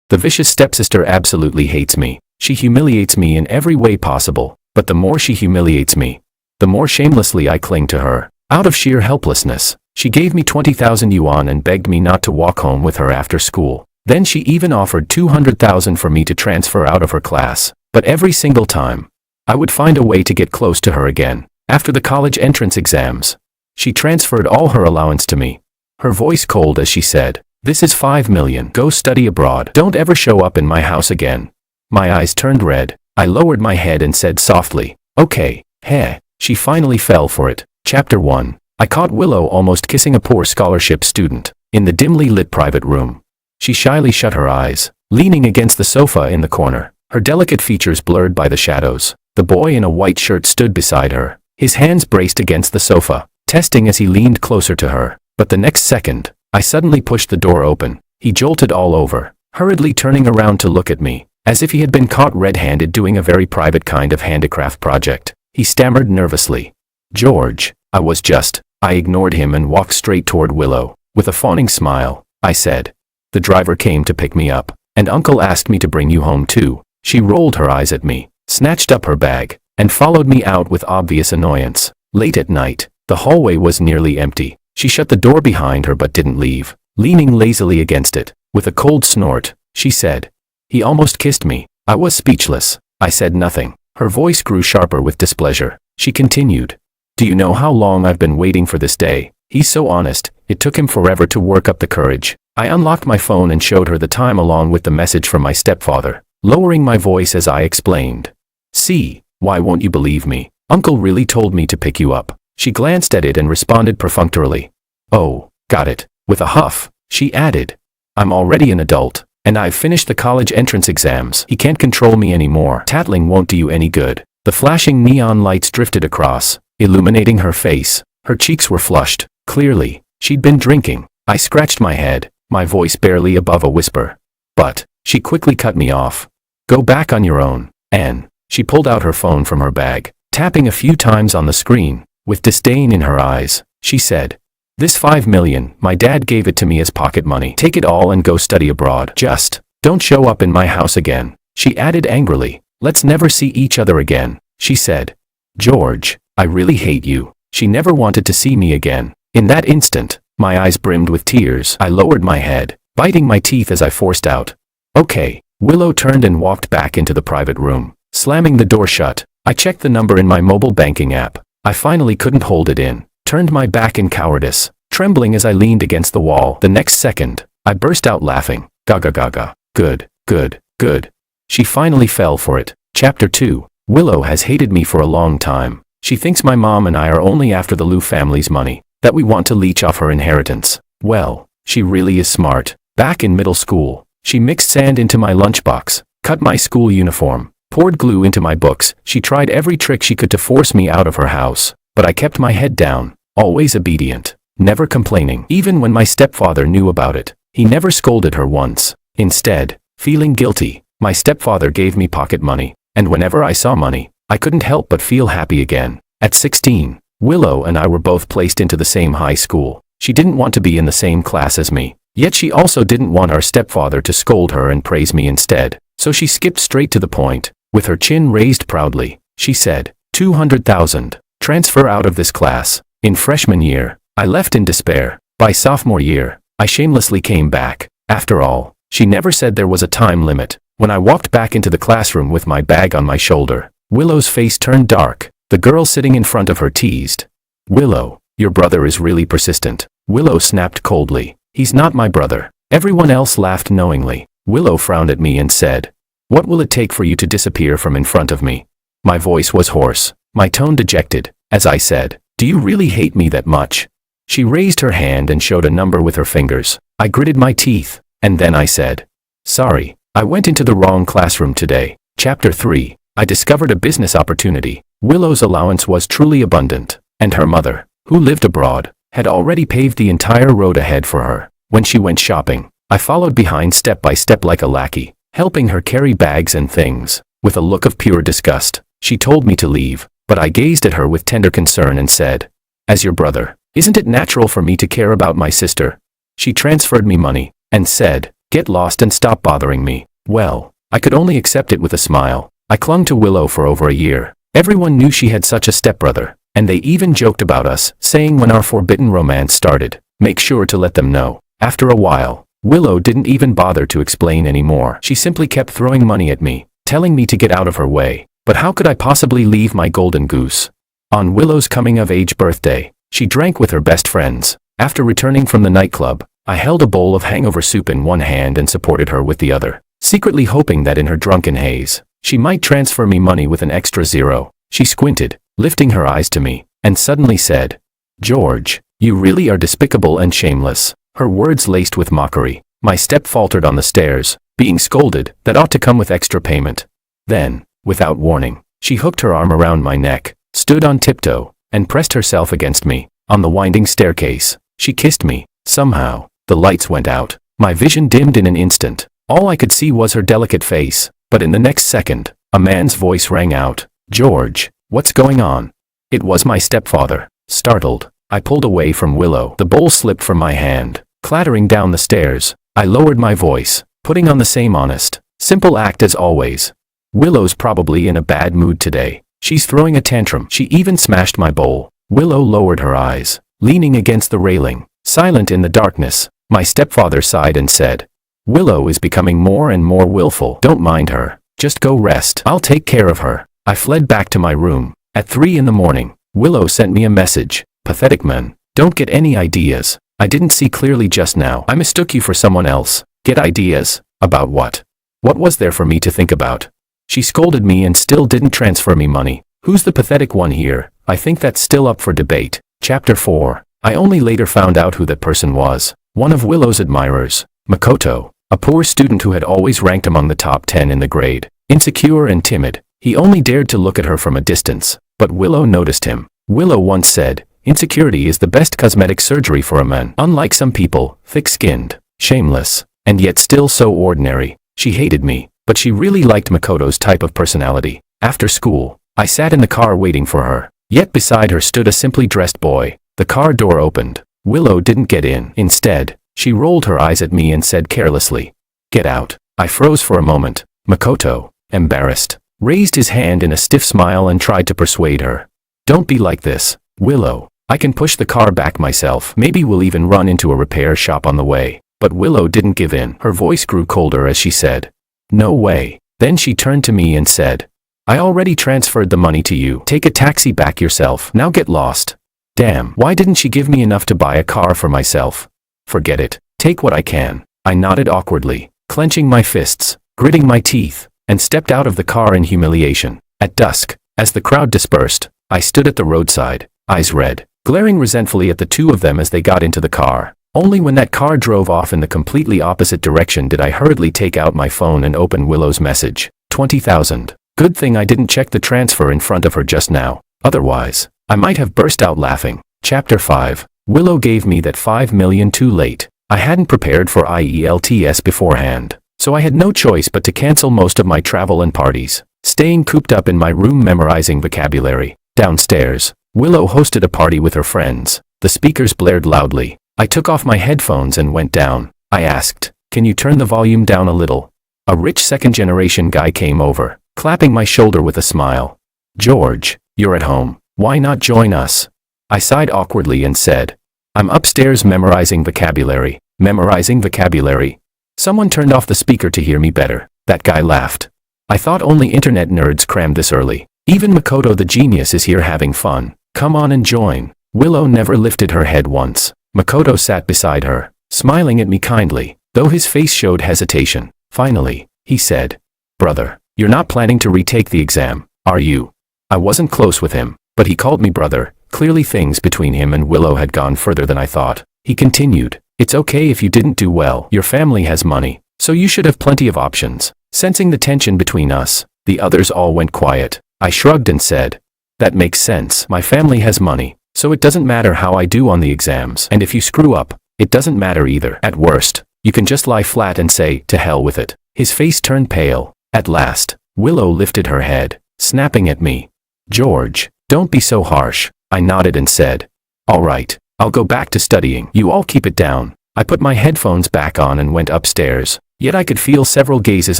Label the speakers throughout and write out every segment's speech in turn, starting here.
Speaker 1: The vicious stepsister absolutely hates me. She humiliates me in every way possible, but the more she humiliates me, the more shamelessly I cling to her. Out of sheer helplessness, she gave me 20,000 yuan and begged me not to walk home with her after school. Then she even offered 200,000 for me to transfer out of her class. But every single time, I would find a way to get close to her again. After the college entrance exams, she transferred all her allowance to me. Her voice cold as she said, "This is 5 million. Go study abroad. Don't ever show up in my house again." My eyes turned red. I lowered my head and said softly, "Okay, heh." She finally fell for it. Chapter 1. I caught Willow almost kissing a poor scholarship student in the dimly lit private room. She shyly shut her eyes, leaning against the sofa in the corner, her delicate features blurred by the shadows. The boy in a white shirt stood beside her, his hands braced against the sofa, testing as he leaned closer to her. But the next second, I suddenly pushed the door open. He jolted all over, hurriedly turning around to look at me, as if he had been caught red-handed doing a very private kind of handicraft project. He stammered nervously, "George, I ignored him and walked straight toward Willow. With a fawning smile, I said, "The driver came to pick me up, and Uncle asked me to bring you home too." She rolled her eyes at me, snatched up her bag, and followed me out with obvious annoyance. Late at night, the hallway was nearly empty. She shut the door behind her but didn't leave. Leaning lazily against it, with a cold snort, she said, "He almost kissed me." I was speechless. I said nothing. Her voice grew sharper with displeasure. She continued, "Do you know how long I've been waiting for this day? He's so honest, it took him forever to work up the courage." I unlocked my phone and showed her the time along with the message from my stepfather, lowering my voice as I explained. "See, why won't you believe me? Uncle really told me to pick you up." She glanced at it and responded perfunctorily. "Oh, got it." With a huff, she added, "I'm already an adult, and I've finished the college entrance exams. He can't control me anymore. Tattling won't do you any good." The flashing neon lights drifted across, illuminating her face. Her cheeks were flushed. Clearly, she'd been drinking. I scratched my head, my voice barely above a whisper. "But," she quickly cut me off. "Go back on your own, Anne." She pulled out her phone from her bag, tapping a few times on the screen. With disdain in her eyes, she said, "This 5 million, my dad gave it to me as pocket money. Take it all and go study abroad. Just don't show up in my house again." She added angrily, "Let's never see each other again." She said, "George, I really hate you." She never wanted to see me again. In that instant, my eyes brimmed with tears. I lowered my head, biting my teeth as I forced out, "Okay." Willow turned and walked back into the private room, slamming the door shut. I checked the number in my mobile banking app. I finally couldn't hold it in, turned my back in cowardice, trembling as I leaned against the wall. The next second, I burst out laughing. Gaga gaga. Good, good, good. She finally fell for it. Chapter 2. Willow has hated me for a long time. She thinks my mom and I are only after the Liu family's money, that we want to leech off her inheritance. Well, she really is smart. Back in middle school, she mixed sand into my lunchbox, cut my school uniform, poured glue into my books. She tried every trick she could to force me out of her house, but I kept my head down, always obedient, never complaining. Even when my stepfather knew about it, he never scolded her once. Instead, feeling guilty, my stepfather gave me pocket money, and whenever I saw money, I couldn't help but feel happy again. At 16, Willow and I were both placed into the same high school. She didn't want to be in the same class as me, yet she also didn't want our stepfather to scold her and praise me instead. So she skipped straight to the point. With her chin raised proudly, she said, 200,000. Transfer out of this class. In freshman year, I left in despair. By sophomore year, I shamelessly came back. After all, she never said there was a time limit. When I walked back into the classroom with my bag on my shoulder, Willow's face turned dark. The girl sitting in front of her teased, "Willow, your brother is really persistent." Willow snapped coldly, "He's not my brother." Everyone else laughed knowingly. Willow frowned at me and said, "What will it take for you to disappear from in front of me?" My voice was hoarse, my tone dejected, as I said, "Do you really hate me that much?" She raised her hand and showed a number with her fingers. I gritted my teeth, and then I said, "Sorry, I went into the wrong classroom today." Chapter 3. I discovered a business opportunity. Willow's allowance was truly abundant, and her mother, who lived abroad, had already paved the entire road ahead for her. When she went shopping, I followed behind step by step like a lackey, helping her carry bags and things. With a look of pure disgust, she told me to leave, but I gazed at her with tender concern and said, "As your brother, isn't it natural for me to care about my sister?" She transferred me money, and said, Get lost and stop bothering me. Well, I could only accept it with a smile. I clung to Willow for over a year. Everyone knew she had such a stepbrother, and they even joked about us, saying when our forbidden romance started, make sure to let them know. After a while, Willow didn't even bother to explain anymore. She simply kept throwing money at me, telling me to get out of her way. But how could I possibly leave my golden goose? On Willow's coming-of-age birthday, she drank with her best friends. After returning from the nightclub, I held a bowl of hangover soup in one hand and supported her with the other, secretly hoping that in her drunken haze, she might transfer me money with an extra zero. She squinted, lifting her eyes to me, and suddenly said, "George, you really are despicable and shameless." Her words laced with mockery. My step faltered on the stairs, being scolded that ought to come with extra payment. Then, without warning, she hooked her arm around my neck, stood on tiptoe, and pressed herself against me. On the winding staircase, she kissed me. Somehow, the lights went out. My vision dimmed in an instant. All I could see was her delicate face, but in the next second, a man's voice rang out, "George, what's going on?" It was my stepfather. Startled, I pulled away from Willow. The bowl slipped from my hand, clattering down the stairs. I lowered my voice, putting on the same honest, simple act as always. "Willow's probably in a bad mood today. She's throwing a tantrum." She even smashed my bowl. Willow lowered her eyes, leaning against the railing, silent in the darkness. My stepfather sighed and said, "Willow is becoming more and more willful. Don't mind her. Just go rest. I'll take care of her." I fled back to my room. At 3 in the morning, Willow sent me a message. "Pathetic man. Don't get any ideas. I didn't see clearly just now. I mistook you for someone else." Get ideas? About what? What was there for me to think about? She scolded me and still didn't transfer me money. Who's the pathetic one here? I think that's still up for debate. Chapter 4. I only later found out who that person was. One of Willow's admirers, Makoto, a poor student who had always ranked among the top 10 in the grade. Insecure and timid, he only dared to look at her from a distance, but Willow noticed him. Willow once said, "Insecurity is the best cosmetic surgery for a man." Unlike some people, thick-skinned, shameless, and yet still so ordinary, she hated me, but she really liked Makoto's type of personality. After school, I sat in the car waiting for her, yet beside her stood a simply dressed boy. The car door opened. Willow didn't get in. Instead, she rolled her eyes at me and said carelessly, "Get out." I froze for a moment. Makoto, embarrassed, raised his hand in a stiff smile and tried to persuade her. "Don't be like this, Willow. I can push the car back myself. Maybe we'll even run into a repair shop on the way." But Willow didn't give in. Her voice grew colder as she said, "No way." Then she turned to me and said, "I already transferred the money to you. Take a taxi back yourself. Now get lost." Damn, why didn't she give me enough to buy a car for myself? Forget it. Take what I can. I nodded awkwardly, clenching my fists, gritting my teeth, and stepped out of the car in humiliation. At dusk, as the crowd dispersed, I stood at the roadside, eyes red, glaring resentfully at the two of them as they got into the car. Only when that car drove off in the completely opposite direction did I hurriedly take out my phone and open Willow's message. 20,000. Good thing I didn't check the transfer in front of her just now. Otherwise, I might have burst out laughing. Chapter 5. Willow gave me that 5 million too late. I hadn't prepared for IELTS beforehand, so I had no choice but to cancel most of my travel and parties, staying cooped up in my room memorizing vocabulary. Downstairs, Willow hosted a party with her friends. The speakers blared loudly. I took off my headphones and went down. I asked, "Can you turn the volume down a little?" A rich second-generation guy came over, clapping my shoulder with a smile. "George, you're at home. Why not join us?" I sighed awkwardly and said, "I'm upstairs memorizing vocabulary." Memorizing vocabulary? Someone turned off the speaker to hear me better. That guy laughed. "I thought only internet nerds crammed this early. Even Makoto the genius is here having fun. Come on and join." Willow never lifted her head once. Makoto sat beside her, smiling at me kindly, though his face showed hesitation. Finally, he said, "Brother, you're not planning to retake the exam, are you?" I wasn't close with him, but he called me brother. Clearly things between him and Willow had gone further than I thought. He continued, "It's okay if you didn't do well. Your family has money, so you should have plenty of options." Sensing the tension between us, the others all went quiet. I shrugged and said, "That makes sense. My family has money, so it doesn't matter how I do on the exams. And if you screw up, it doesn't matter either. At worst, you can just lie flat and say, 'To hell with it.'" His face turned pale. At last, Willow lifted her head, snapping at me. "George, don't be so harsh." I nodded and said, "All right, I'll go back to studying. You all keep it down." I put my headphones back on and went upstairs. Yet I could feel several gazes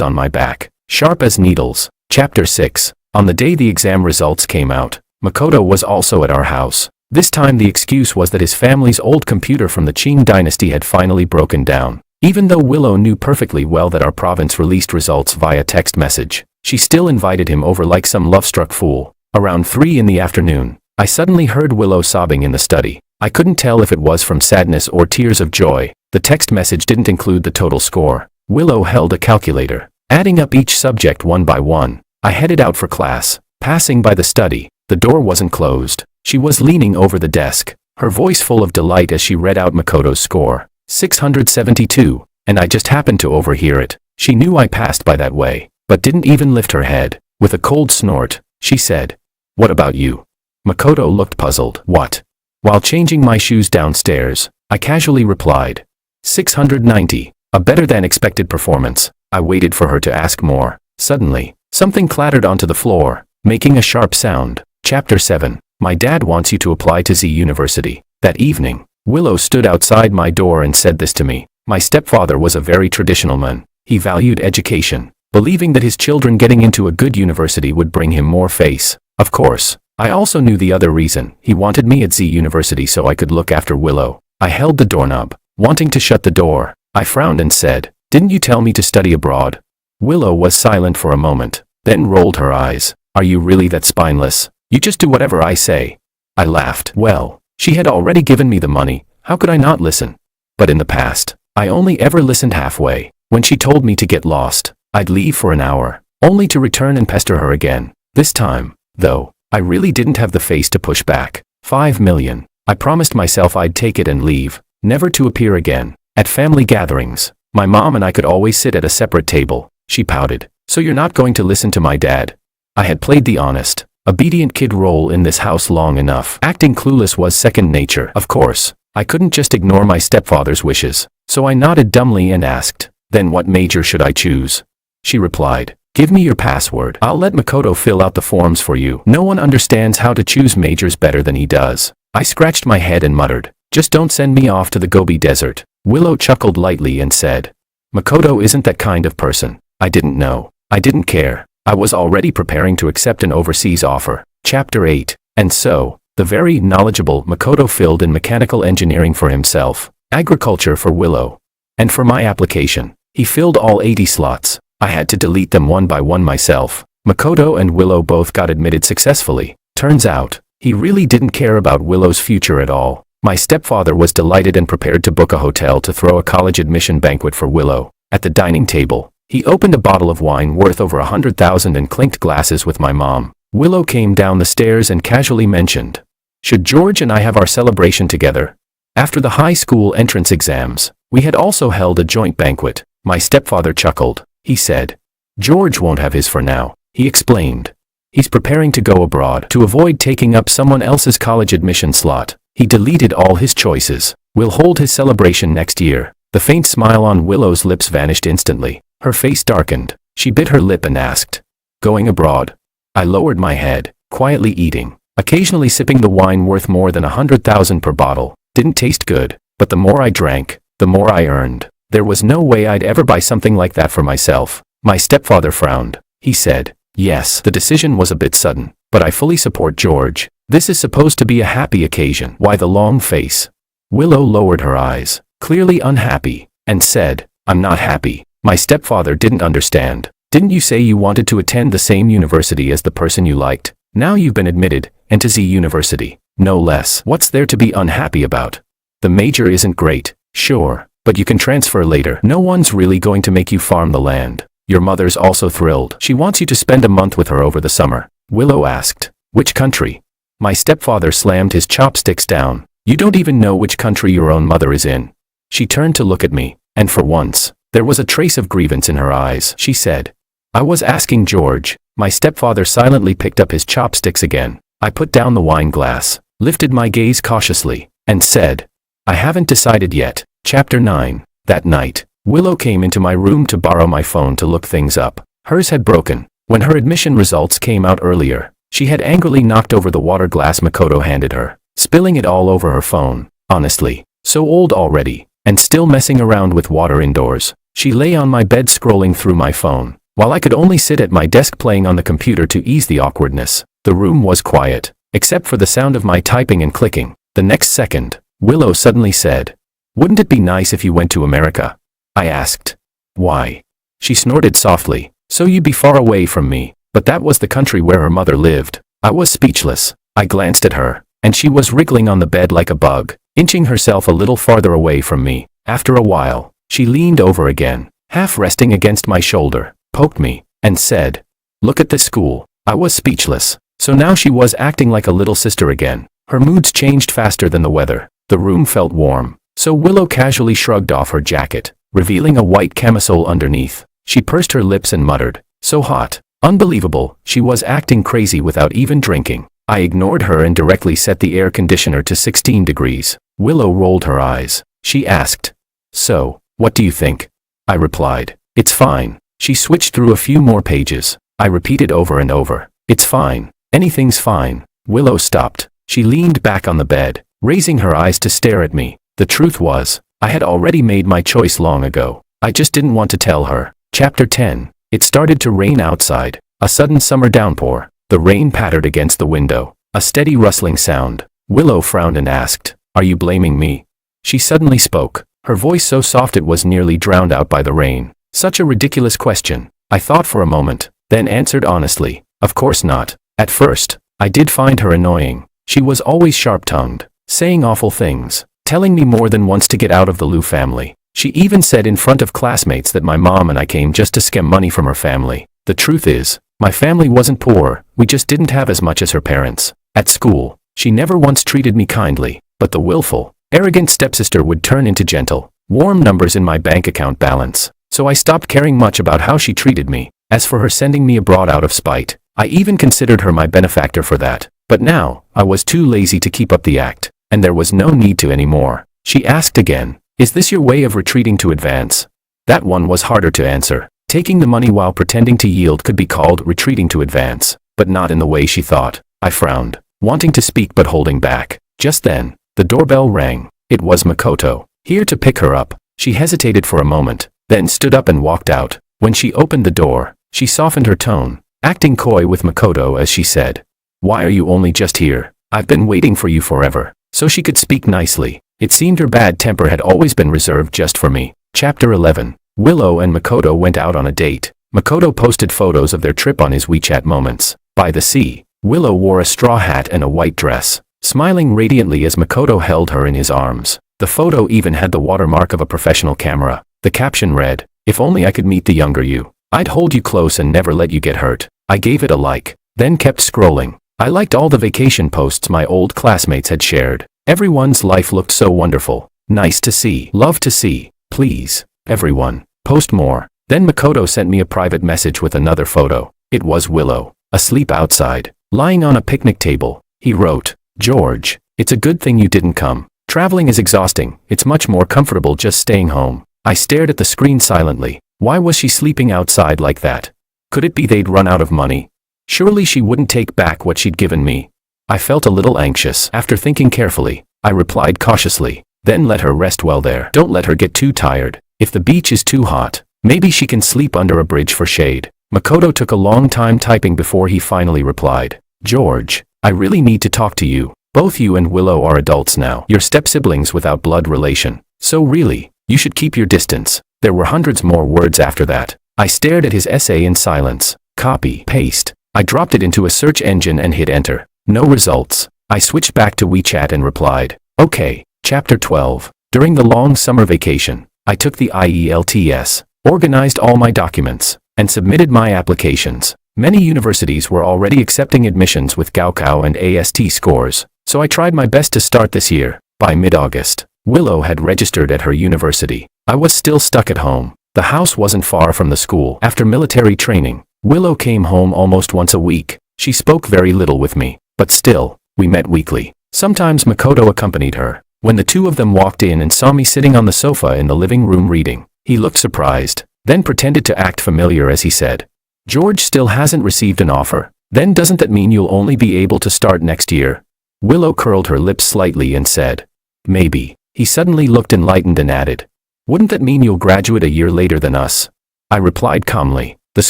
Speaker 1: on my back, sharp as needles. Chapter 6. On the day the exam results came out, Makoto was also at our house. This time the excuse was that his family's old computer from the Qing dynasty had finally broken down. Even though Willow knew perfectly well that our province released results via text message, she still invited him over like some love-struck fool. Around 3 in the afternoon, I suddenly heard Willow sobbing in the study. I couldn't tell if it was from sadness or tears of joy. The text message didn't include the total score. Willow held a calculator, adding up each subject one by one. I headed out for class, passing by the study. The door wasn't closed. She was leaning over the desk, her voice full of delight as she read out Makoto's score. 672, and I just happened to overhear it. She knew I passed by that way, but didn't even lift her head. With a cold snort, she said, "What about you?" Makoto looked puzzled. "What?" While changing my shoes downstairs, I casually replied, 690, a better than expected performance. I waited for her to ask more. Suddenly, something clattered onto the floor, making a sharp sound. Chapter 7. My dad wants you to apply to Z University. That evening, Willow stood outside my door and said this to me. My stepfather was a very traditional man. He valued education, believing that his children getting into a good university would bring him more face. Of course, I also knew the other reason. He wanted me at Z University so I could look after Willow. I held the doorknob, wanting to shut the door. I frowned and said, "Didn't you tell me to study abroad?" Willow was silent for a moment, then rolled her eyes. "Are you really that spineless? You just do whatever I say." I laughed. Well, she had already given me the money. How could I not listen? But in the past, I only ever listened halfway. When she told me to get lost, I'd leave for an hour, only to return and pester her again. This time, though, I really didn't have the face to push back. 5 million. I promised myself I'd take it and leave, never to appear again. At family gatherings, my mom and I could always sit at a separate table. She pouted. "So you're not going to listen to my dad?" I had played the honest, obedient kid role in this house long enough. Acting clueless was second nature. Of course, I couldn't just ignore my stepfather's wishes. So I nodded dumbly and asked, "Then what major should I choose?" She replied, "Give me your password. I'll let Makoto fill out the forms for you. No one understands how to choose majors better than he does." I scratched my head and muttered, "Just don't send me off to the Gobi Desert." Willow chuckled lightly and said, "Makoto isn't that kind of person." I didn't know. I didn't care. I was already preparing to accept an overseas offer. Chapter 8. And so, the very knowledgeable Makoto filled in mechanical engineering for himself, agriculture for Willow, and for my application, he filled all 80 slots. I had to delete them one by one myself. Makoto and Willow both got admitted successfully. Turns out, he really didn't care about Willow's future at all. My stepfather was delighted and prepared to book a hotel to throw a college admission banquet for Willow. At the dining table, he opened a bottle of wine worth over 100,000 and clinked glasses with my mom. Willow came down the stairs and casually mentioned, "Should George and I have our celebration together?" After the high school entrance exams, we had also held a joint banquet. My stepfather chuckled. He said, "George won't have his for now," he explained. "He's preparing to go abroad to avoid taking up someone else's college admission slot. He deleted all his choices. We'll hold his celebration next year." The faint smile on Willow's lips vanished instantly. Her face darkened. She bit her lip and asked, "Going abroad?" I lowered my head, quietly eating, occasionally sipping the wine worth more than 100,000 per bottle. Didn't taste good, but the more I drank, the more I earned. There was no way I'd ever buy something like that for myself. My stepfather frowned. He said, "Yes, the decision was a bit sudden, but I fully support George. This is supposed to be a happy occasion." Why the long face? Willow lowered her eyes, clearly unhappy, and said, "I'm not happy." My stepfather didn't understand. "Didn't you say you wanted to attend the same university as the person you liked? Now you've been admitted, and to Z University, no less. What's there to be unhappy about? The major isn't great, sure, but you can transfer later. No one's really going to make you farm the land. Your mother's also thrilled. She wants you to spend a month with her over the summer." Willow asked, "Which country?" My stepfather slammed his chopsticks down. "You don't even know which country your own mother is in." She turned to look at me, and for once, there was a trace of grievance in her eyes. She said, "I was asking George." My stepfather silently picked up his chopsticks again. I put down the wine glass, lifted my gaze cautiously, and said, "I haven't decided yet." Chapter 9. That night, Willow came into my room to borrow my phone to look things up. Hers had broken. When her admission results came out earlier, she had angrily knocked over the water glass Makoto handed her, spilling it all over her phone. Honestly, so old already, and still messing around with water indoors. She lay on my bed scrolling through my phone, while I could only sit at my desk playing on the computer to ease the awkwardness. The room was quiet, except for the sound of my typing and clicking. The next second, Willow suddenly said, "Wouldn't it be nice if you went to America?" I asked. "Why?" She snorted softly. "So you'd be far away from me." But that was the country where her mother lived. I was speechless. I glanced at her, and she was wriggling on the bed like a bug, inching herself a little farther away from me. After a while, she leaned over again, half resting against my shoulder, poked me, and said, "Look at this school." I was speechless. So now she was acting like a little sister again. Her moods changed faster than the weather. The room felt warm, so Willow casually shrugged off her jacket, revealing a white camisole underneath. She pursed her lips and muttered, "So hot." Unbelievable, she was acting crazy without even drinking. I ignored her and directly set the air conditioner to 16 degrees. Willow rolled her eyes. She asked, "So, what do you think?" I replied, "It's fine." She switched through a few more pages. I repeated over and over, "It's fine. Anything's fine." Willow stopped. She leaned back on the bed, raising her eyes to stare at me. The truth was, I had already made my choice long ago. I just didn't want to tell her. Chapter 10. It started to rain outside. A sudden summer downpour. The rain pattered against the window. A steady rustling sound. Willow frowned and asked, "Are you blaming me?" She suddenly spoke, her voice so soft it was nearly drowned out by the rain. Such a ridiculous question. I thought for a moment, then answered honestly, "Of course not." At first, I did find her annoying. She was always sharp-tongued, saying awful things, telling me more than once to get out of the Liu family. She even said in front of classmates that my mom and I came just to skim money from her family. The truth is, my family wasn't poor, we just didn't have as much as her parents. At school, she never once treated me kindly, but the willful, arrogant stepsister would turn into gentle, warm numbers in my bank account balance. So I stopped caring much about how she treated me. As for her sending me abroad out of spite, I even considered her my benefactor for that. But now, I was too lazy to keep up the act, and there was no need to anymore. She asked again, "Is this your way of retreating to advance?" That one was harder to answer. Taking the money while pretending to yield could be called retreating to advance, but not in the way she thought. I frowned, wanting to speak but holding back. Just then, the doorbell rang. It was Makoto, here to pick her up. She hesitated for a moment, then stood up and walked out. When she opened the door, she softened her tone, acting coy with Makoto as she said, "Why are you only just here? I've been waiting for you forever." So she could speak nicely. It seemed her bad temper had always been reserved just for me. Chapter 11. Willow and Makoto went out on a date. Makoto posted photos of their trip on his WeChat Moments. By the sea, Willow wore a straw hat and a white dress, smiling radiantly as Makoto held her in his arms. The photo even had the watermark of a professional camera. The caption read, "If only I could meet the younger you. I'd hold you close and never let you get hurt." I gave it a like, then kept scrolling. I liked all the vacation posts my old classmates had shared. Everyone's life looked so wonderful. Nice to see. Love to see. Please, everyone, post more. Then Makoto sent me a private message with another photo. It was Willow, asleep outside, lying on a picnic table. He wrote, "George, it's a good thing you didn't come. Traveling is exhausting. It's much more comfortable just staying home." I stared at the screen silently. Why was she sleeping outside like that? Could it be they'd run out of money? Surely she wouldn't take back what she'd given me. I felt a little anxious. After thinking carefully, I replied cautiously, "Then let her rest well there. Don't let her get too tired. If the beach is too hot, maybe she can sleep under a bridge for shade." Makoto took a long time typing before he finally replied, "George, I really need to talk to you. Both you and Willow are adults now. You're step-siblings without blood relation. So really, you should keep your distance." There were hundreds more words after that. I stared at his essay in silence. Copy, paste. I dropped it into a search engine and hit enter. No results. I switched back to WeChat and replied, "Okay." Chapter 12. During the long summer vacation, I took the IELTS, organized all my documents, and submitted my applications. Many universities were already accepting admissions with Gaokao and AST scores, so I tried my best to start this year. By mid-August, Willow had registered at her university. I was still stuck at home. The house wasn't far from the school. After military training, Willow came home almost once a week. She spoke very little with me, but still, we met weekly. Sometimes Makoto accompanied her. When the two of them walked in and saw me sitting on the sofa in the living room reading, he looked surprised, then pretended to act familiar as he said, "George still hasn't received an offer. Then doesn't that mean you'll only be able to start next year?" Willow curled her lips slightly and said, "Maybe." He suddenly looked enlightened and added, "Wouldn't that mean you'll graduate a year later than us?" I replied calmly, "The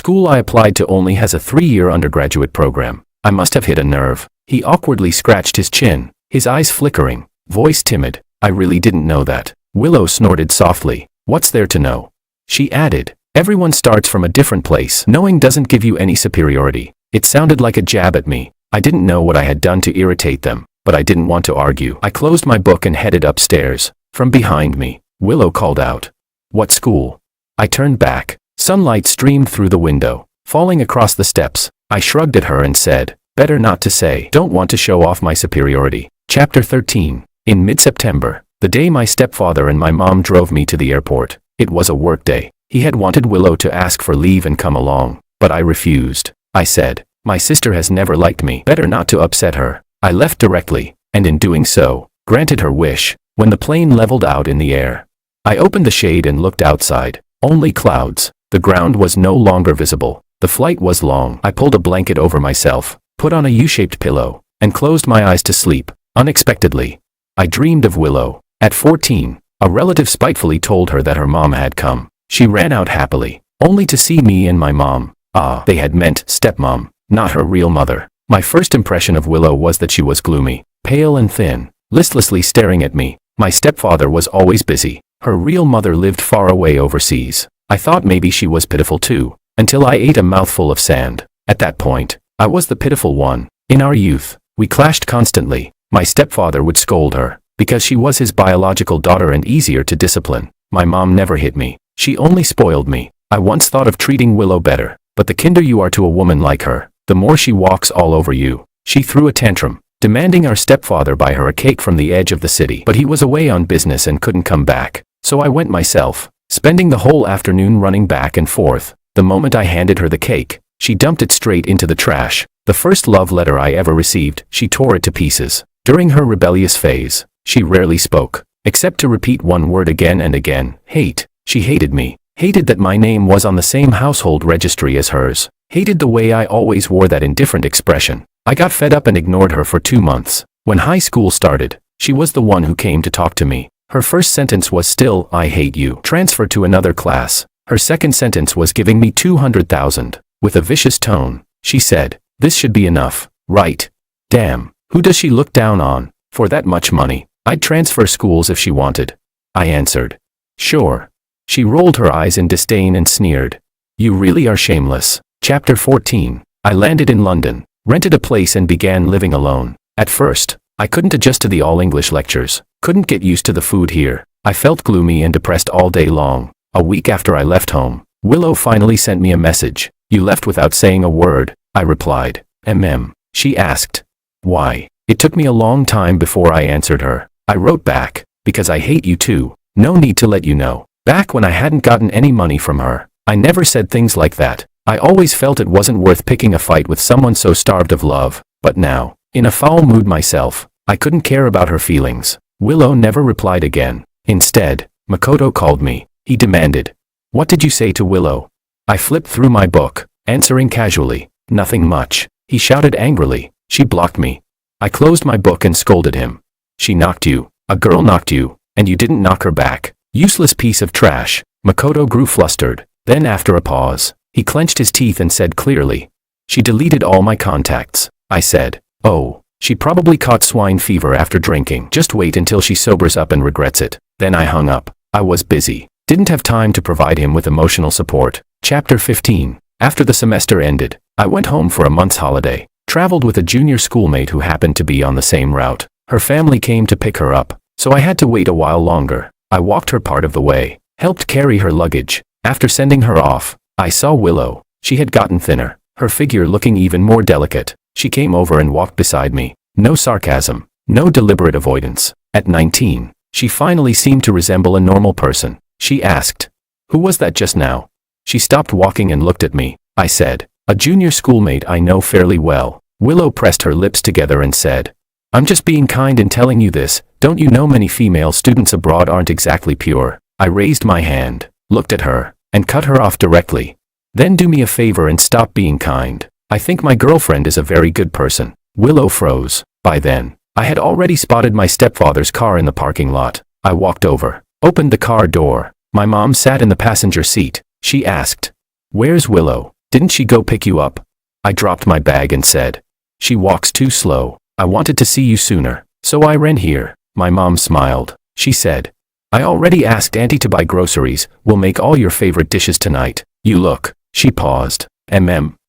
Speaker 1: school I applied to only has a 3-year undergraduate program. I must have hit a nerve." He awkwardly scratched his chin, his eyes flickering, voice timid. "I really didn't know that." Willow snorted softly. "What's there to know?" She added, "Everyone starts from a different place. Knowing doesn't give you any superiority." It sounded like a jab at me. I didn't know what I had done to irritate them, but I didn't want to argue. I closed my book and headed upstairs. From behind me, Willow called out, "What school?" I turned back. Sunlight streamed through the window, falling across the steps. I shrugged at her and said, "Better not to say. Don't want to show off my superiority." Chapter 13. In mid-September, the day my stepfather and my mom drove me to the airport. It was a work day. He had wanted Willow to ask for leave and come along, but I refused. I said, "My sister has never liked me. Better not to upset her." I left directly, and in doing so, granted her wish. When the plane leveled out in the air, I opened the shade and looked outside. Only clouds. The ground was no longer visible. The flight was long. I pulled a blanket over myself, put on a U-shaped pillow, and closed my eyes to sleep. Unexpectedly, I dreamed of Willow. At 14, a relative spitefully told her that her mom had come. She ran out happily, only to see me and my mom. They had meant stepmom, not her real mother. My first impression of Willow was that she was gloomy, pale and thin, listlessly staring at me. My stepfather was always busy. Her real mother lived far away overseas. I thought maybe she was pitiful too, until I ate a mouthful of sand. At that point, I was the pitiful one. In our youth, we clashed constantly. My stepfather would scold her, because she was his biological daughter and easier to discipline. My mom never hit me. She only spoiled me. I once thought of treating Willow better, but the kinder you are to a woman like her, the more she walks all over you. She threw a tantrum, demanding our stepfather buy her a cake from the edge of the city. But he was away on business and couldn't come back, so I went myself, spending the whole afternoon running back and forth. The moment I handed her the cake, she dumped it straight into the trash. The first love letter I ever received, she tore it to pieces. During her rebellious phase, she rarely spoke, except to repeat one word again and again: hate. She hated me, hated that my name was on the same household registry as hers, hated the way I always wore that indifferent expression. I got fed up and ignored her for 2 months. When high school started, she was the one who came to talk to me. Her first sentence was still, "I hate you. Transfer to another class." Her second sentence was giving me 200,000. With a vicious tone, she said, "This should be enough, right? Damn, who does she look down on? For that much money, I'd transfer schools if she wanted." I answered, "Sure." She rolled her eyes in disdain and sneered, "You really are shameless." Chapter 14. I landed in London, rented a place and began living alone. At first, I couldn't adjust to the all-English lectures, couldn't get used to the food here. I felt gloomy and depressed all day long. A week after I left home, Willow finally sent me a message. "You left without saying a word." I replied, She asked, "Why?" It took me a long time before I answered her. I wrote back, "Because I hate you too. No need to let you know." Back when I hadn't gotten any money from her, I never said things like that. I always felt it wasn't worth picking a fight with someone so starved of love. But now, in a foul mood myself, I couldn't care about her feelings. Willow never replied again. Instead, Makoto called me. He demanded, "What did you say to Willow?" I flipped through my book, answering casually, "Nothing much." He shouted angrily, "She blocked me." I closed my book and scolded him. "She knocked you. A girl knocked you, and you didn't knock her back. Useless piece of trash." Makoto grew flustered. Then after a pause, he clenched his teeth and said clearly, "She deleted all my contacts." I said, "Oh, she probably caught swine fever after drinking. Just wait until she sobers up and regrets it." Then I hung up. I was busy. Didn't have time to provide him with emotional support. Chapter 15. After the semester ended, I went home for a month's holiday. Traveled with a junior schoolmate who happened to be on the same route. Her family came to pick her up, so I had to wait a while longer. I walked her part of the way, helped carry her luggage. After sending her off, I saw Willow. She had gotten thinner, her figure looking even more delicate. She came over and walked beside me. No sarcasm, no deliberate avoidance. At 19, she finally seemed to resemble a normal person. She asked, "Who was that just now?" She stopped walking and looked at me. I said, "A junior schoolmate I know fairly well." Willow pressed her lips together and said, "I'm just being kind in telling you this. Don't you know many female students abroad aren't exactly pure?" I raised my hand, looked at her, and cut her off directly. "Then do me a favor and stop being kind. I think my girlfriend is a very good person." Willow froze. By then, I had already spotted my stepfather's car in the parking lot. I walked over, opened the car door. My mom sat in the passenger seat. She asked, "Where's Willow? Didn't she go pick you up?" I dropped my bag and said, "She walks too slow. I wanted to see you sooner, so I ran here." My mom smiled. She said, "I already asked Auntie to buy groceries. We'll make all your favorite dishes tonight. You look." She paused.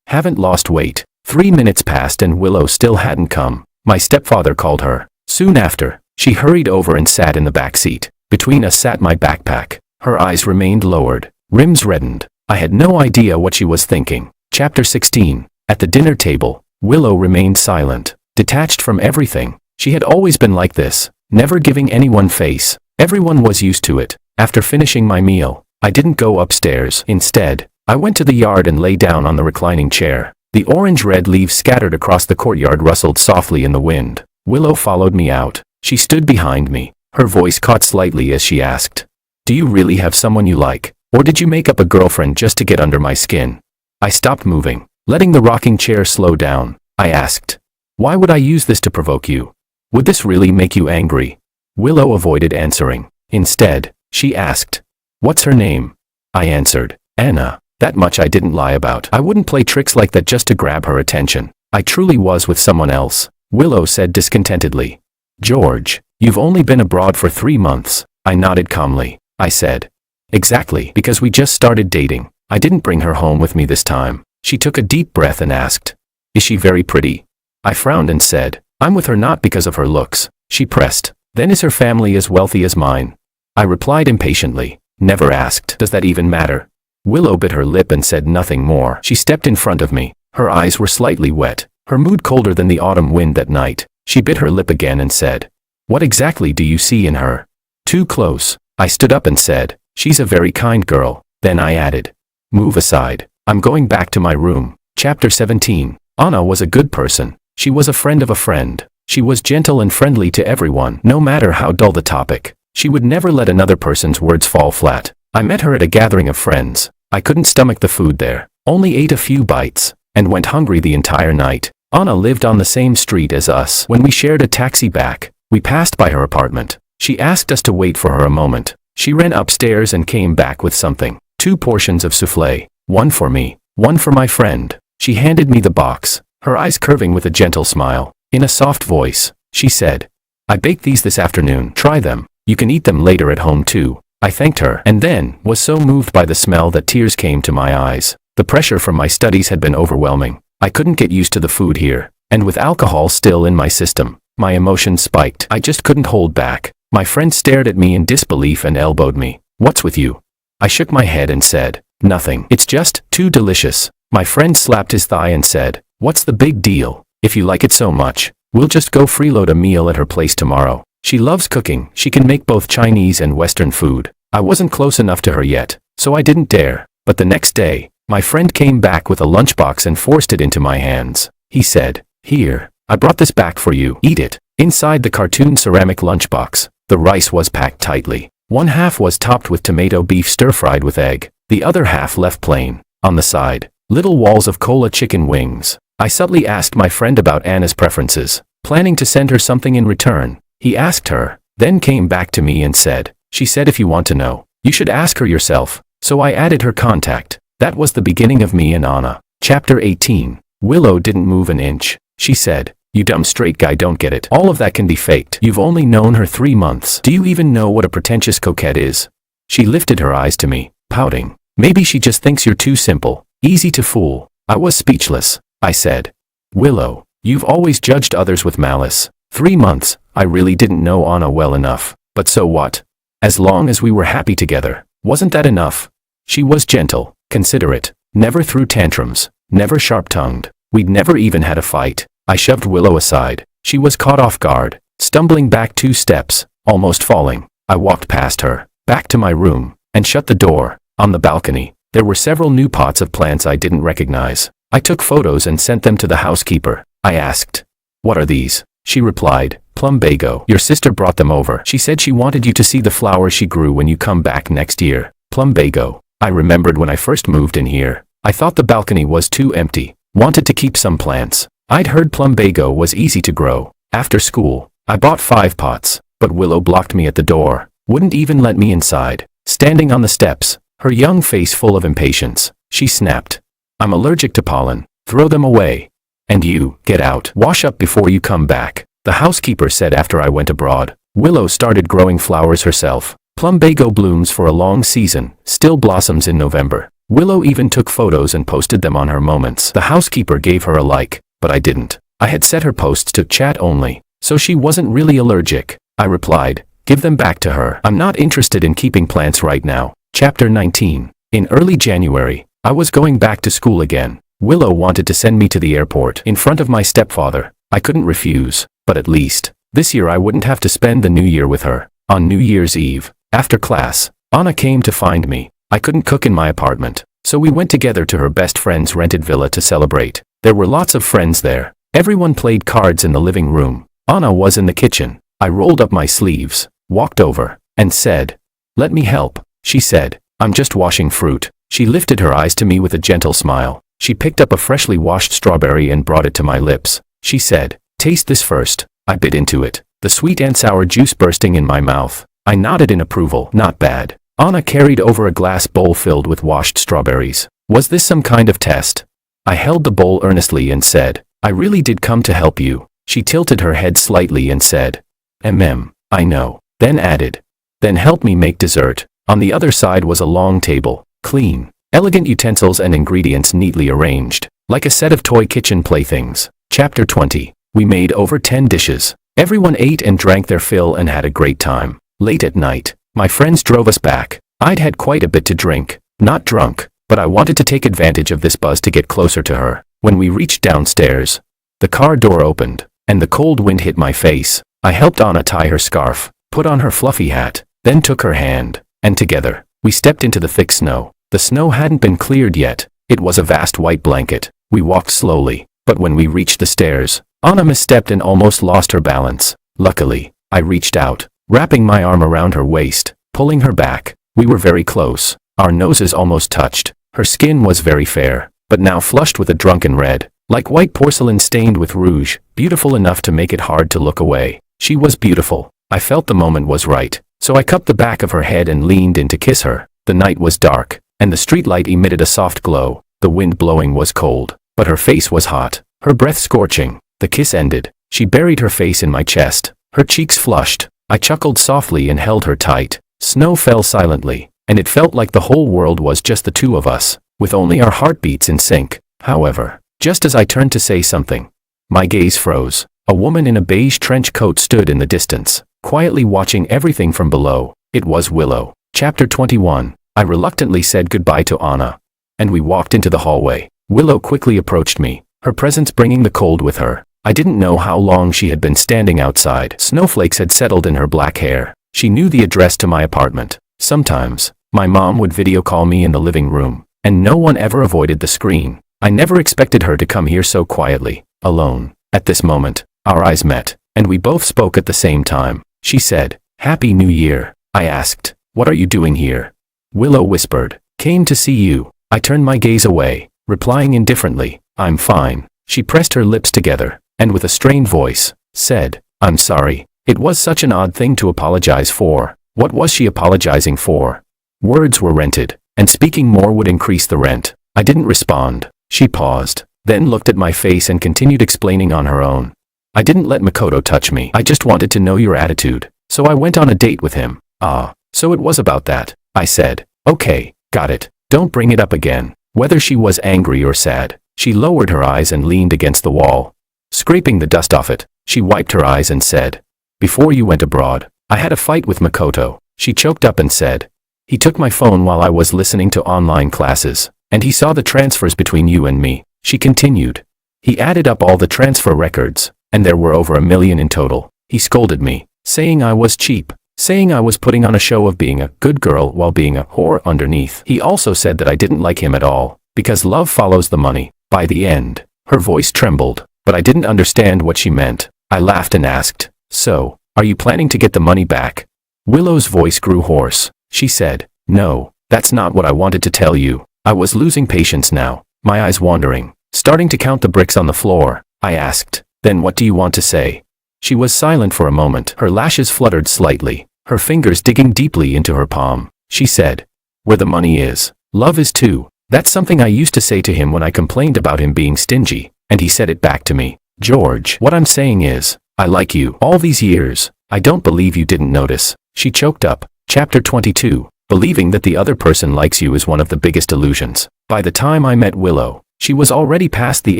Speaker 1: Haven't lost weight." 3 minutes passed and Willow still hadn't come. My stepfather called her. Soon after, she hurried over and sat in the back seat. Between us sat my backpack. Her eyes remained lowered, rims reddened. I had no idea what she was thinking. Chapter 16. At the dinner table, Willow remained silent, detached from everything. She had always been like this, never giving anyone face. Everyone was used to it. After finishing my meal, I didn't go upstairs. Instead, I went to the yard and lay down on the reclining chair. The orange-red leaves scattered across the courtyard rustled softly in the wind. Willow followed me out. She stood behind me. Her voice caught slightly as she asked, "Do you really have someone you like? Or did you make up a girlfriend just to get under my skin?" I stopped moving, letting the rocking chair slow down. I asked, "Why would I use this to provoke you? Would this really make you angry?" Willow avoided answering. Instead, she asked, "What's her name?" I answered, "Anna." That much I didn't lie about. I wouldn't play tricks like that just to grab her attention. I truly was with someone else. Willow said discontentedly, "George, you've only been abroad for 3 months. I nodded calmly. I said, "Exactly, because we just started dating. I didn't bring her home with me this time." She took a deep breath and asked, "Is she very pretty?" I frowned and said, "I'm with her not because of her looks." She pressed, "Then is her family as wealthy as mine?" I replied impatiently, "Never asked. Does that even matter?" Willow bit her lip and said nothing more. She stepped in front of me. Her eyes were slightly wet, her mood colder than the autumn wind that night. She bit her lip again and said, "What exactly do you see in her?" "Too close." I stood up and said, "She's a very kind girl." Then I added, "Move aside. I'm going back to my room." Chapter 17. Anna was a good person. She was a friend of a friend. She was gentle and friendly to everyone, no matter how dull the topic. She would never let another person's words fall flat. I met her at a gathering of friends. I couldn't stomach the food there, only ate a few bites, and went hungry the entire night. Anna lived on the same street as us. When we shared a taxi back, we passed by her apartment. She asked us to wait for her a moment. She ran upstairs and came back with something. 2 portions of soufflé, one for me, one for my friend. She handed me the box, her eyes curving with a gentle smile. In a soft voice, she said, "I baked these this afternoon. Try them. You can eat them later at home too." I thanked her and then was so moved by the smell that tears came to my eyes. The pressure from my studies had been overwhelming. I couldn't get used to the food here, and with alcohol still in my system, my emotions spiked. I just couldn't hold back. My friend stared at me in disbelief and elbowed me. "What's with you?" I shook my head and said, "Nothing. It's just too delicious." My friend slapped his thigh and said, "What's the big deal? If you like it so much, we'll just go freeload a meal at her place tomorrow. She loves cooking. She can make both Chinese and Western food." I wasn't close enough to her yet, so I didn't dare. But the next day, my friend came back with a lunchbox and forced it into my hands. He said, "Here, I brought this back for you. Eat it." Inside the cartoon ceramic lunchbox, the rice was packed tightly. One half was topped with tomato beef stir-fried with egg, the other half left plain. On the side, little walls of cola chicken wings. I subtly asked my friend about Anna's preferences, planning to send her something in return. He asked her, then came back to me and said, "She said if you want to know, you should ask her yourself." So I added her contact. That was the beginning of me and Anna. Chapter 18. Willow didn't move an inch. She said, "You dumb straight guy don't get it. All of that can be faked. You've only known her 3 months. Do you even know what a pretentious coquette is?" She lifted her eyes to me, pouting. "Maybe she just thinks you're too simple, easy to fool." I was speechless. I said, "Willow, you've always judged others with malice. 3 months, I really didn't know Anna well enough. But so what? As long as we were happy together, wasn't that enough?" She was gentle, considerate, never threw tantrums, never sharp-tongued. We'd never even had a fight. I shoved Willow aside. She was caught off guard, stumbling back 2 steps, almost falling. I walked past her, back to my room, and shut the door. On the balcony, there were several new pots of plants I didn't recognize. I took photos and sent them to the housekeeper. I asked, "What are these?" She replied, "Plumbago. Your sister brought them over. She said she wanted you to see the flowers she grew when you come back next year." Plumbago. I remembered when I first moved in here. I thought the balcony was too empty, wanted to keep some plants. I'd heard plumbago was easy to grow. After school, I bought 5 pots, but Willow blocked me at the door. wouldn't even let me inside. Standing on the steps, her young face full of impatience, she snapped. I'm allergic to pollen. Throw them away. And you, get out. Wash up before you come back. The housekeeper said after I went abroad. Willow started growing flowers herself. Plumbago blooms for a long season, still blossoms in November. Willow even took photos and posted them on her moments. The housekeeper gave her a like, but I didn't. I had set her posts to chat only, so she wasn't really allergic. I replied, give them back to her. I'm not interested in keeping plants right now. Chapter 19. In early January, I was going back to school again. Willow wanted to send me to the airport in front of my stepfather. I couldn't refuse, but at least, this year I wouldn't have to spend the new year with her. On New Year's Eve, after class, Anna came to find me. I couldn't cook in my apartment, so we went together to her best friend's rented villa to celebrate. There were lots of friends there. Everyone played cards in the living room. Anna was in the kitchen. I rolled up my sleeves, walked over, and said, let me help. She said, I'm just washing fruit. She lifted her eyes to me with a gentle smile. She picked up a freshly washed strawberry and brought it to my lips. She said, taste this first. I bit into it, the sweet and sour juice bursting in my mouth. I nodded in approval. Not bad. Anna carried over a glass bowl filled with washed strawberries. Was this some kind of test? I held the bowl earnestly and said, I really did come to help you. She tilted her head slightly and said, I know. Then added, then help me make dessert. On the other side was a long table, clean, elegant utensils and ingredients neatly arranged, like a set of toy kitchen playthings. Chapter 20. We made over 10 dishes. Everyone ate and drank their fill and had a great time. Late at night, my friends drove us back. I'd had quite a bit to drink, not drunk, but I wanted to take advantage of this buzz to get closer to her. When we reached downstairs, the car door opened, and the cold wind hit my face. I helped Anna tie her scarf, put on her fluffy hat, then took her hand, and together, we stepped into the thick snow. The snow hadn't been cleared yet. It was a vast white blanket. We walked slowly, but when we reached the stairs, Anna misstepped and almost lost her balance. Luckily, I reached out, wrapping my arm around her waist, pulling her back. We were very close. Our noses almost touched. Her skin was very fair, but now flushed with a drunken red, like white porcelain stained with rouge, beautiful enough to make it hard to look away. She was beautiful. I felt the moment was right, so I cupped the back of her head and leaned in to kiss her. The night was dark, and the streetlight emitted a soft glow. The wind blowing was cold, but her face was hot, her breath scorching. The kiss ended. She buried her face in my chest, her cheeks flushed. I chuckled softly and held her tight. Snow fell silently, and it felt like the whole world was just the two of us, with only our heartbeats in sync. However, just as I turned to say something, my gaze froze. A woman in a beige trench coat stood in the distance, quietly watching everything from below. It was Willow. Chapter 21. I reluctantly said goodbye to Anna, and we walked into the hallway. Willow quickly approached me, her presence bringing the cold with her. I didn't know how long she had been standing outside. Snowflakes had settled in her black hair. She knew the address to my apartment. Sometimes, my mom would video call me in the living room, and no one ever avoided the screen. I never expected her to come here so quietly, alone. At this moment, our eyes met, and we both spoke at the same time. She said, Happy New Year. I asked, what are you doing here? Willow whispered, came to see you. I turned my gaze away, replying indifferently, I'm fine. She pressed her lips together, and with a strained voice, said, I'm sorry. It was such an odd thing to apologize for. What was she apologizing for? Words were rented, and speaking more would increase the rent. I didn't respond. She paused, then looked at my face and continued explaining on her own. I didn't let Makoto touch me. I just wanted to know your attitude, so I went on a date with him. Ah, so it was about that. I said, okay, got it. Don't bring it up again. Whether she was angry or sad, she lowered her eyes and leaned against the wall. Scraping the dust off it, she wiped her eyes and said, before you went abroad, I had a fight with Makoto. She choked up and said, he took my phone while I was listening to online classes, and he saw the transfers between you and me. She continued. He added up all the transfer records, and there were over 1 million in total. He scolded me, saying I was cheap, saying I was putting on a show of being a good girl while being a whore underneath. He also said that I didn't like him at all, because love follows the money. By the end, her voice trembled, but I didn't understand what she meant. I laughed and asked, so, are you planning to get the money back? Willow's voice grew hoarse. She said, no, that's not what I wanted to tell you. I was losing patience now, my eyes wandering, starting to count the bricks on the floor. I asked, then what do you want to say? She was silent for a moment. Her lashes fluttered slightly, her fingers digging deeply into her palm. She said, "Where the money is, love is too." That's something I used to say to him when I complained about him being stingy, and he said it back to me. "George, what I'm saying is, I like you. All these years, I don't believe you didn't notice." She choked up. Chapter 22. Believing that the other person likes you is one of the biggest illusions. By the time I met Willow, she was already past the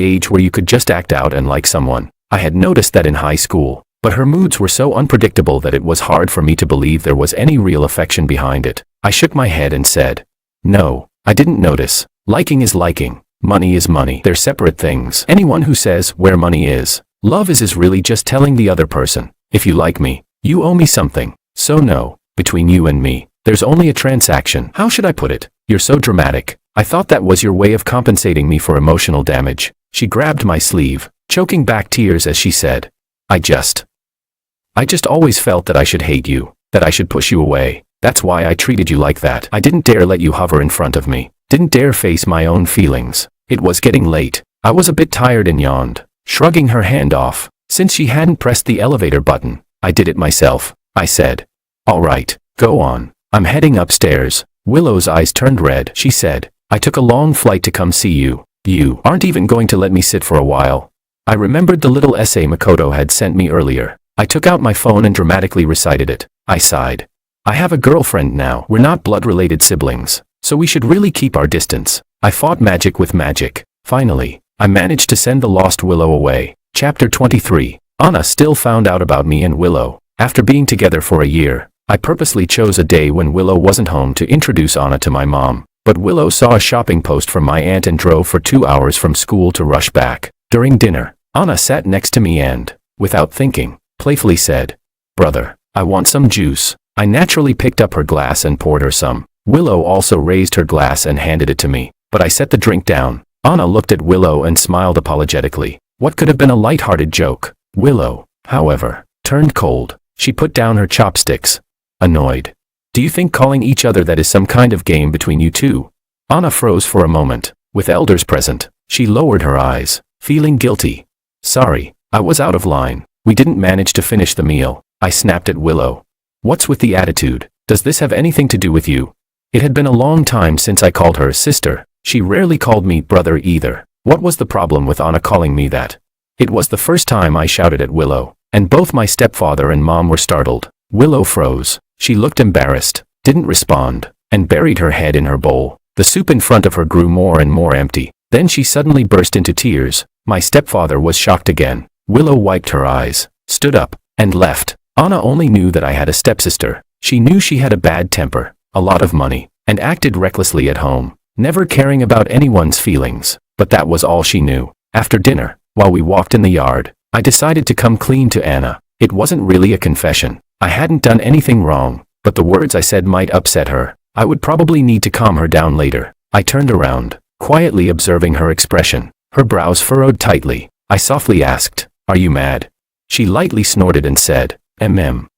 Speaker 1: age where you could just act out and like someone. I had noticed that in high school, but her moods were so unpredictable that it was hard for me to believe there was any real affection behind it. I shook my head and said, "No, I didn't notice. Liking is liking. Money is money. They're separate things. Anyone who says where money is, love is really just telling the other person, if you like me, you owe me something. So no, between you and me, there's only a transaction." How should I put it? "You're so dramatic. I thought that was your way of compensating me for emotional damage." She grabbed my sleeve, choking back tears as she said, I just always felt that I should hate you, that I should push you away. That's why I treated you like that. I didn't dare let you hover in front of me. Didn't dare face my own feelings. It was getting late. I was a bit tired and yawned, shrugging her hand off. Since she hadn't pressed the elevator button, I did it myself. I said, "All right, go on. I'm heading upstairs." Willow's eyes turned red. She said, "I took a long flight to come see you. You aren't even going to let me sit for a while." I remembered the little essay Makoto had sent me earlier. I took out my phone and dramatically recited it. I sighed. "I have a girlfriend now. We're not blood-related siblings, so we should really keep our distance." I fought magic with magic. Finally, I managed to send the lost Willow away. Chapter 23. Anna still found out about me and Willow. After being together for a year, I purposely chose a day when Willow wasn't home to introduce Anna to my mom. But Willow saw a shopping post from my aunt and drove for 2 hours from school to rush back. During dinner, Anna sat next to me and, without thinking, playfully said, "Brother, I want some juice." I naturally picked up her glass and poured her some. Willow also raised her glass and handed it to me, but I set the drink down. Anna looked at Willow and smiled apologetically. What could have been a light-hearted joke? Willow, however, turned cold. She put down her chopsticks. Annoyed. "Do you think calling each other that is some kind of game between you two?" Anna froze for a moment. With elders present, she lowered her eyes, feeling guilty. "Sorry, I was out of line. We didn't manage to finish the meal." I snapped at Willow. "What's with the attitude? Does this have anything to do with you?" It had been a long time since I called her sister. She rarely called me brother either. What was the problem with Anna calling me that? It was the first time I shouted at Willow, and both my stepfather and mom were startled. Willow froze. She looked embarrassed, didn't respond, and buried her head in her bowl. The soup in front of her grew more and more empty. Then she suddenly burst into tears. My stepfather was shocked again. Willow wiped her eyes, stood up, and left. Anna only knew that I had a stepsister. She knew she had a bad temper, a lot of money, and acted recklessly at home, never caring about anyone's feelings. But that was all she knew. After dinner, while we walked in the yard, I decided to come clean to Anna. It wasn't really a confession. I hadn't done anything wrong, but the words I said might upset her. I would probably need to calm her down later. I turned around, quietly observing her expression. Her brows furrowed tightly. I softly asked, "Are you mad?" She lightly snorted and said,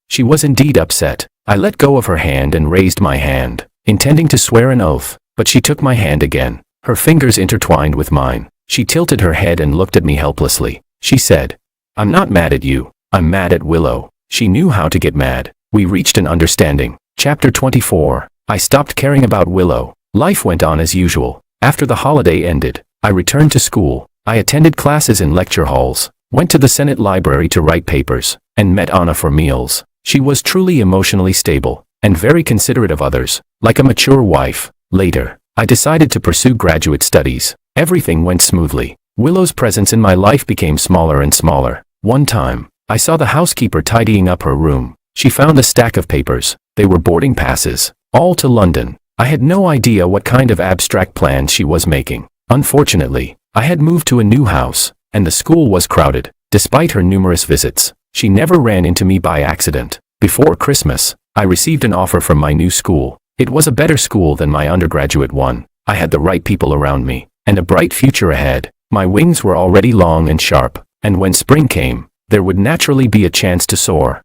Speaker 1: She was indeed upset. I let go of her hand and raised my hand, intending to swear an oath, but she took my hand again. Her fingers intertwined with mine. She tilted her head and looked at me helplessly. She said, "I'm not mad at you. I'm mad at Willow." She knew how to get mad. We reached an understanding. Chapter 24. I stopped caring about Willow. Life went on as usual. After the holiday ended, I returned to school. I attended classes in lecture halls, went to the Senate library to write papers, and met Anna for meals. She was truly emotionally stable, and very considerate of others, like a mature wife. Later, I decided to pursue graduate studies. Everything went smoothly. Willow's presence in my life became smaller and smaller. One time, I saw the housekeeper tidying up her room. She found a stack of papers. They were boarding passes, all to London. I had no idea what kind of abstract plans she was making. Unfortunately, I had moved to a new house, and the school was crowded. Despite her numerous visits, she never ran into me by accident. Before Christmas, I received an offer from my new school. It was a better school than my undergraduate one. I had the right people around me, and a bright future ahead. My wings were already long and sharp, and when spring came, there would naturally be a chance to soar.